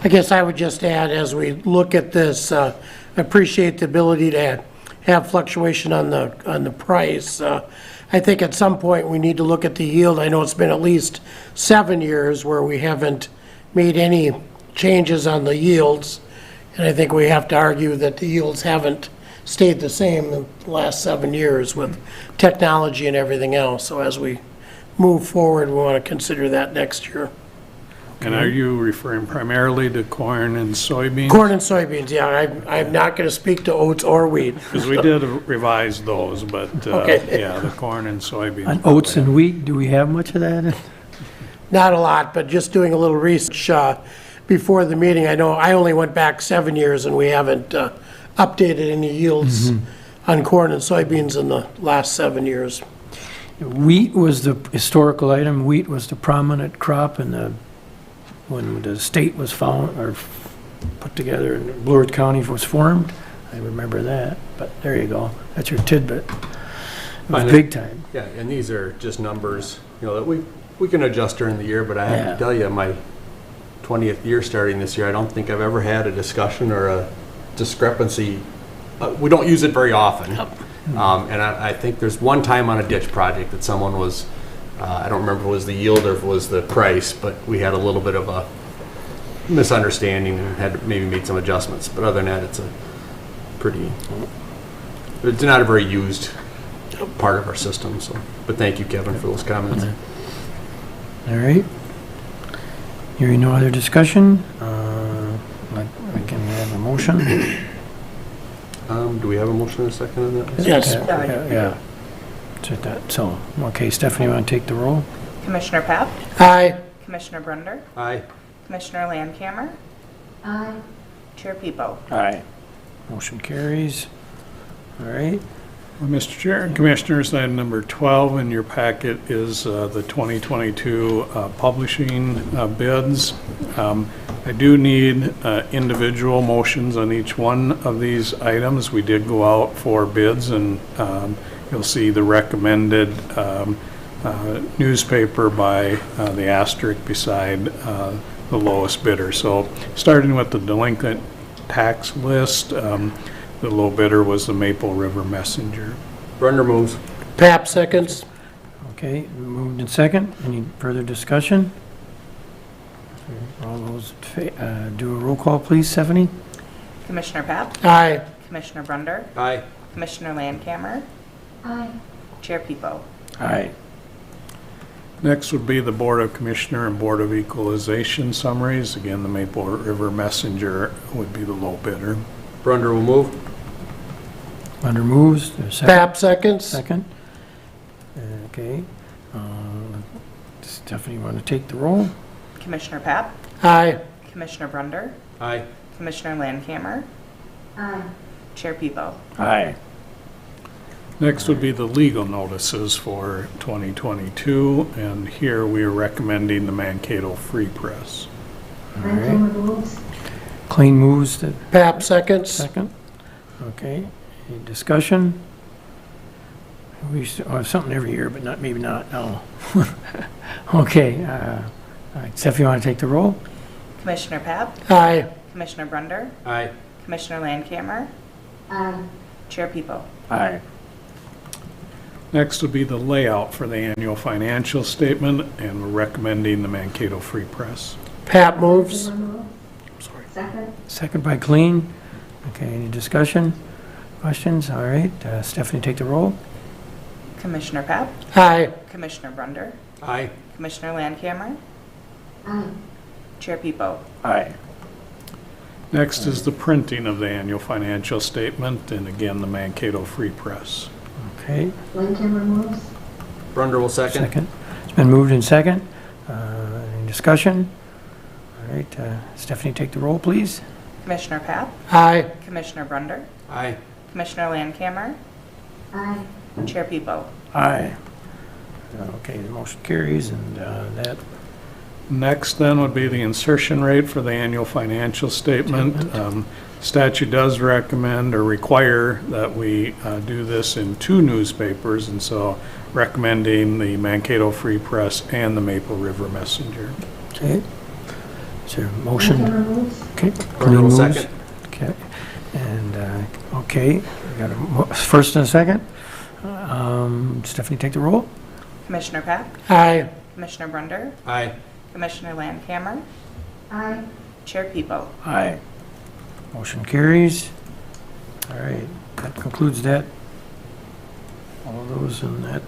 I guess I would just add, as we look at this, appreciate the ability to have fluctuation on the price. I think at some point we need to look at the yield. I know it's been at least 7 years where we haven't made any changes on the yields. And I think we have to argue that the yields haven't stayed the same in the last 7 years with technology and everything else. So as we move forward, we want to consider that next year. And are you referring primarily to corn and soybeans? Corn and soybeans, yeah, I'm not going to speak to oats or wheat. Because we did revise those, but Okay. yeah, the corn and soybeans. On oats and wheat, do we have much of that? Not a lot, but just doing a little research before the meeting. I know I only went back 7 years and we haven't updated any yields on corn and soybeans in the last 7 years. Wheat was the historical item. Wheat was the prominent crop when the state was found, or put together, and Blue Earth County was formed. I remember that, but there you go. That's your tidbit. It was Fine. big time. Yeah, and these are just numbers, that we can adjust during the year, but I have Yeah. to tell you, my 20th year starting this year, I don't think I've ever had a discussion or a discrepancy. We don't use it very often. And I think there's one time on a ditch project that someone was, I don't remember if it was the yield or if it was the price, but we had a little bit of a misunderstanding and had maybe made some adjustments. But other than that, it's not a very used part of our system. So, but thank you, Kevin, for those comments. All right. Hearing no other discussion, we can have a motion. Do we have a motion and a second on that? Yes. Yeah. So, okay, Stephanie, you want to take the roll? Commissioner Pap, Aye. Commissioner Brunder, Aye. Commissioner Landcamer, Aye. Chair Pipo. Aye. Motion carries. All right. Well, Mr. Chair and Commissioners, item number 12 in your packet is the 2022 publishing bids. I do need individual motions on each one of these items. We did go out for bids, and you'll see the recommended newspaper by the asterisk beside the lowest bidder. So starting with the delinquent tax list, the low bidder was the Maple River Messenger. Brunder moves. Pap seconds. Okay, moved in second. Any further discussion? All those, do a roll call, please, Stephanie? Commissioner Pap, Aye. Commissioner Brunder, Aye. Commissioner Landcamer, Aye. Chair Pipo. Aye. Next would be the Board of Commissioner and Board of Equalization summaries. Again, the Maple River Messenger would be the low bidder. Brunder will move. Under moves, there's second. Pap seconds. Second. Okay. Stephanie, you want to take the roll? Commissioner Pap, Aye. Commissioner Brunder, Aye. Commissioner Landcamer, Aye. Chair Pipo. Aye. Next would be the legal notices for 2022, and here we are recommending the Mankato Free Press. Landcamer moves. Clean moves to Pap seconds. second. Okay. Any discussion? We used to have something every year, but maybe not now. Okay. All right, Steph, you want to take the roll? Commissioner Pap, Aye. Commissioner Brunder, Aye. Commissioner Landcamer, Aye. Chair Pipo. Aye. Next would be the layout for the annual financial statement, and we're recommending the Mankato Free Press. Pat moves. Second. Second by Clean. Okay, any discussion? Questions? All right, Stephanie, take the roll. Commissioner Pap, Aye. Commissioner Brunder, Aye. Commissioner Landcamer, Aye. Chair Pipo. Aye. Next is the printing of the annual financial statement, and again, the Mankato Free Press. Okay, Landcamer moves. Brunder will second. second. It's been moved in second. Any discussion? All right, Stephanie, take the roll, please. Commissioner Pap, Aye. Commissioner Brunder, Aye. Commissioner Landcamer, Aye. Chair Pipo. Aye. Okay, the motion carries, and that, Next then would be the insertion rate for the annual financial statement. Statute does recommend or require that we do this in 2 newspapers, and so recommending the Mankato Free Press and the Maple River Messenger. okay. Is there a motion? Landcamer moves. Okay. Brunder Clean will moves. second. Okay, and, okay, we got a first and a second. Stephanie, take the roll. Commissioner Pap, Aye. Commissioner Brunder, Aye. Commissioner Landcamer, Aye. Chair Pipo. Aye. Motion carries. All right, that concludes that. All of those in that.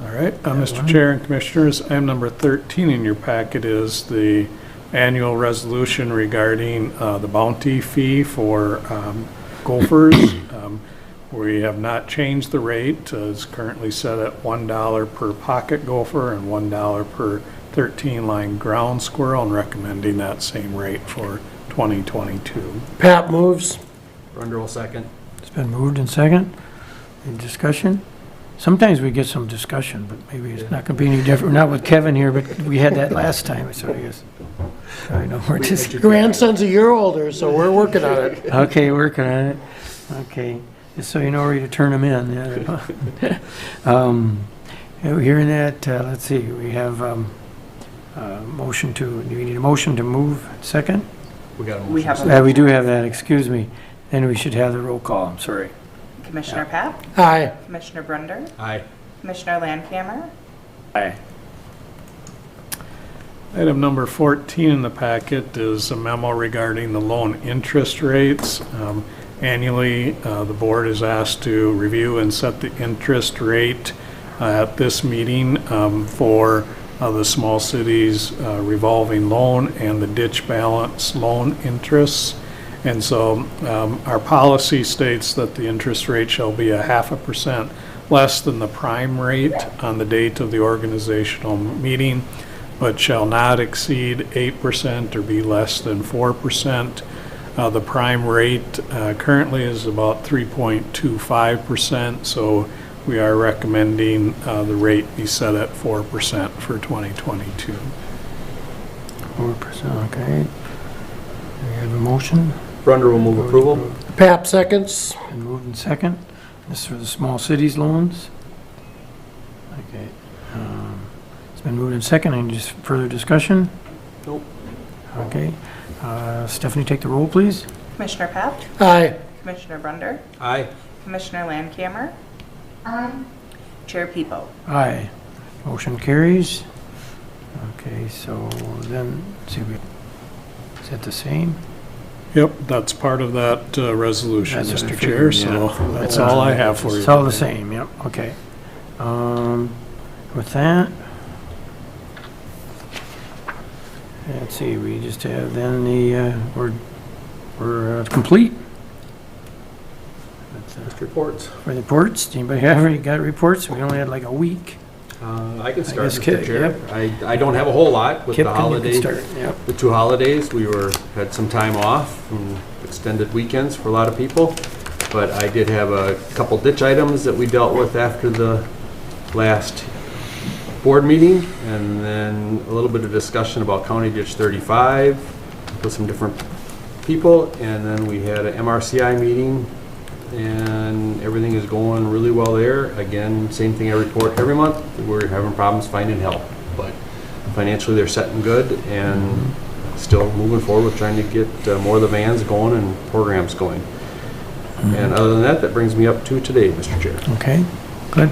All right, Mr. Chair and Commissioners, item number 13 in your packet is the annual resolution regarding the bounty fee for gophers. We have not changed the rate. It's currently set at $1 per pocket gopher and $1 per 13-line ground squirrel, and recommending that same rate for 2022. Pat moves. Brunder will second. It's been moved and second. Any discussion? Sometimes we get some discussion, but maybe it's not going to be any different. Not with Kevin here, but we had that last time, so I guess. I know we're just, Grandson's a year older, so we're working on it. okay, working on it. Okay, just so you know where to turn them in. Yeah. Hearing that, let's see, we have motion to, do we need a motion to move second? We got a motion. We have a We do have that, excuse me. Then we should have the roll call, I'm sorry. Commissioner Pap, Aye. Commissioner Brunder, Aye. Commissioner Landcamer, Aye. Item number 14 in the packet is a memo regarding the loan interest rates. Annually, the board is asked to review and set the interest rate at this meeting for the small cities revolving loan and the ditch balance loan interests. And so our policy states that the interest rate shall be 0.5% less than the prime rate on the date of the organizational meeting, but shall not exceed 8% or be less than 4%. The prime rate currently is about 3.25%, so we are recommending the rate be set at 4% for 2022. 4%, okay. We have a motion. Brunder will move approval. Pat seconds. Been moved and second. This is for the small cities loans. Okay. It's been moved and second. Any just further discussion? Nope. Okay. Stephanie, take the roll, please. Commissioner Pap, Aye. Commissioner Brunder, Aye. Commissioner Landcamer, Aye. Chair Pipo. Aye. Motion carries. Okay, so then, let's see, is that the same? Yep, that's part of that resolution, That's what I Mr. Chair, figured, so yeah. that's all I have for you. It's all the same, yep, okay. With that, let's see, we just have then the, we're complete. Just reports. For the reports, anybody have any, got reports? We only had like a week. I can start, guess Mr. Kip, Chair. yep. I don't have a whole lot with Kip, the can you holidays. start? Yep. The 2 holidays, we had some time off and extended weekends for a lot of people. But I did have a couple ditch items that we dealt with after the last board meeting. And then a little bit of discussion about County Ditch 35 with some different people. And then we had an MRCI meeting and everything is going really well there. Again, same thing I report every month. We're having problems finding help. But financially they're set and good, and still moving forward with trying to get more of the vans going and programs going. And other than that, that brings me up to today, Mr. Chair. Okay, good.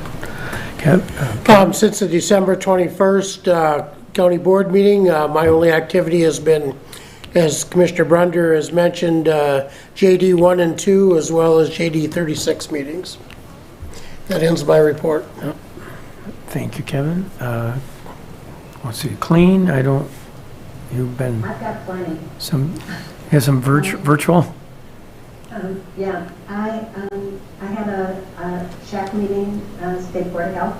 Kev? Since the December 21st county board meeting, my only activity has been, as Commissioner Brunder has mentioned, JD 1 and 2, as well as JD 36 meetings. That ends my report. Thank you, Kevin. Let's see, clean, you've been I've got plenty. some virtual? Yeah, I had a shack meeting, State Board of Health,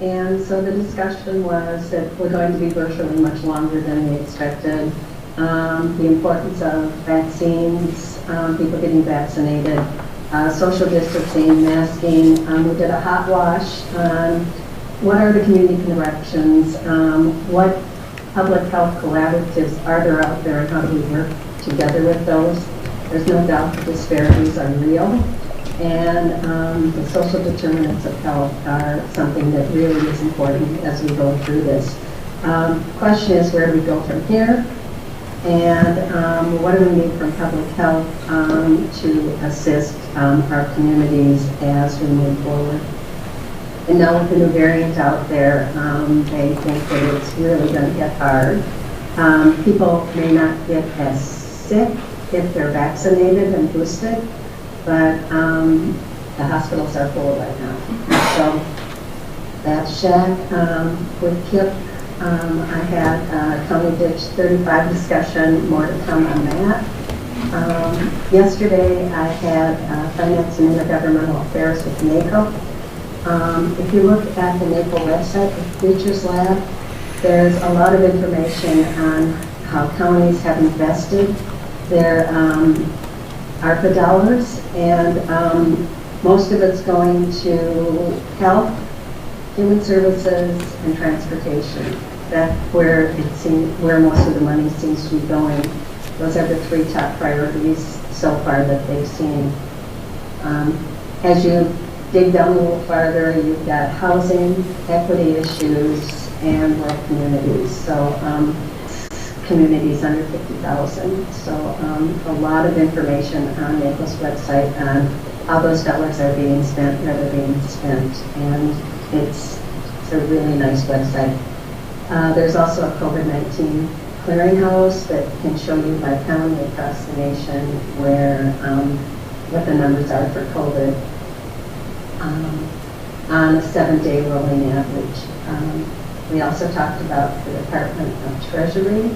and so the discussion was that we're going to be virtually much longer than we expected. The importance of vaccines, people getting vaccinated, social distancing, masking. We did a hot wash on what are the community corrections, what public health collaboratives are there out there, and how do we work together with those. There's no doubt the disparities are real, and the social determinants of health are something that really is important as we go through this. Question is, where do we go from here? And what do we need from public health to assist our communities as we move forward? And now with the new variant out there, they think that it's really going to get hard. People may not get as sick if they're vaccinated and boosted, but the hospitals are full right now. So that shack with KIP, I had County Ditch 35 discussion, more to come on that. Yesterday I had Finance and Intergovernmental Affairs with NACO. If you look at the NACO website, the Futures Lab, there's a lot of information on how counties have invested their ARPA dollars, and most of it's going to health, human services, and transportation. That's where most of the money seems to be going. Those are the three top priorities so far that they've seen. As you dig down a little farther, you've got housing, equity issues, and rural communities. So communities under 50,000. So a lot of information on NACO's website on how those dollars are being spent, where they're being spent, and it's a really nice website. There's also a COVID-19 clearinghouse that can show you by county across the nation where what the numbers are for COVID on a 7-day rolling average. We also talked about the Department of Treasury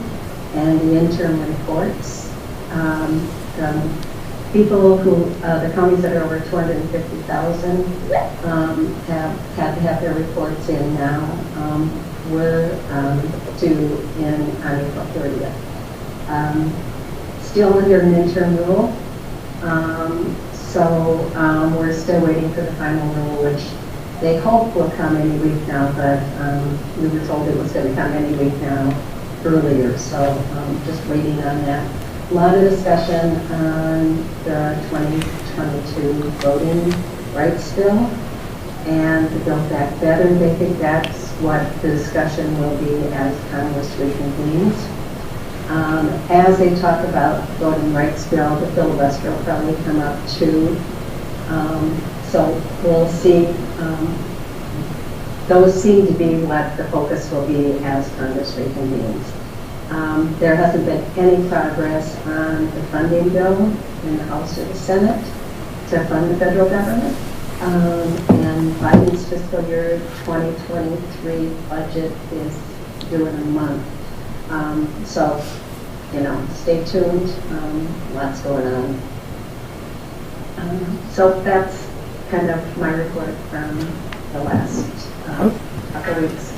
and the interim reports. People who, the counties that are over 250,000 have had to have their reports in now. We're due on April 30th. Still under an interim rule, so we're still waiting for the final rule, which they hope will come any week now, but we were told it was going to come any week now earlier, so just waiting on that. A lot of discussion on the 2022 voting rights bill and the Build Back Better. They think that's what the discussion will be as Congress reconvenes. As they talk about voting rights bill, the filibuster will probably come up too. So we'll see. Those seem to be what the focus will be as Congress reconvenes. There hasn't been any progress on the funding bill in the House or the Senate to fund the federal government. And Biden's fiscal year 2023 budget is due in a month. So, stay tuned. Lots going on. So that's kind of my report from the last couple weeks.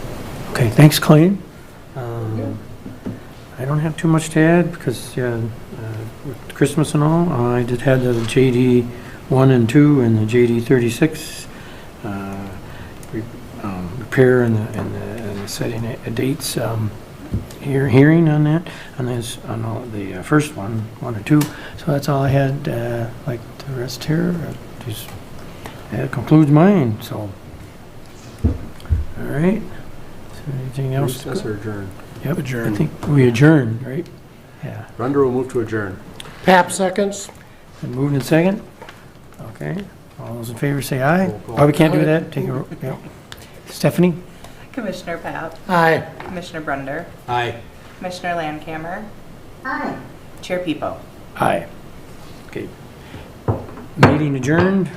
Okay, thanks, Colleen. I don't have too much to add because with Christmas and all, I did have the JD 1 and 2 and the JD 36 prepare and the setting dates hearing on that, on the first one or two. So that's all I had. Like the rest here, that concludes mine. So, all right. Anything else? Recess or adjourn? Yep, Adjourn. I think we adjourned, right? Yeah. Render will move to adjourn. Pap seconds. Been moved in second? Okay. All those in favor say aye. Roll call. Oh, we can't do that? Take a, yeah. Stephanie? Commissioner Pap, Aye. Commissioner Brunder, Aye. Commissioner Landcamer, Aye. Chair Pepo. Aye. Okay. Meeting adjourned.